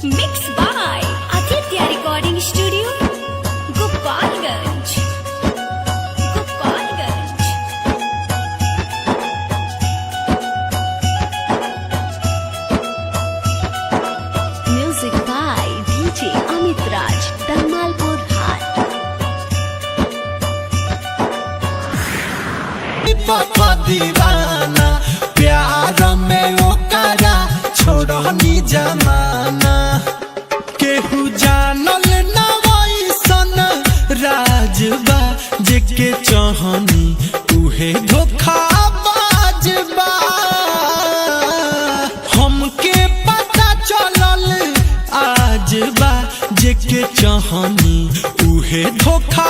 Mixed by Aditya Recording Studio, Gopalganj. Music by DJ Amit Raj, Damalpur Hat. पापा दीवाना प्यार में ओकरा छोड़नी जमाना केहू जानल ना वैसन राजबा जेके चाहनी उहे धोखाबाजबा हमके पता चलल आजबा जेके चाहनी उहे धोखा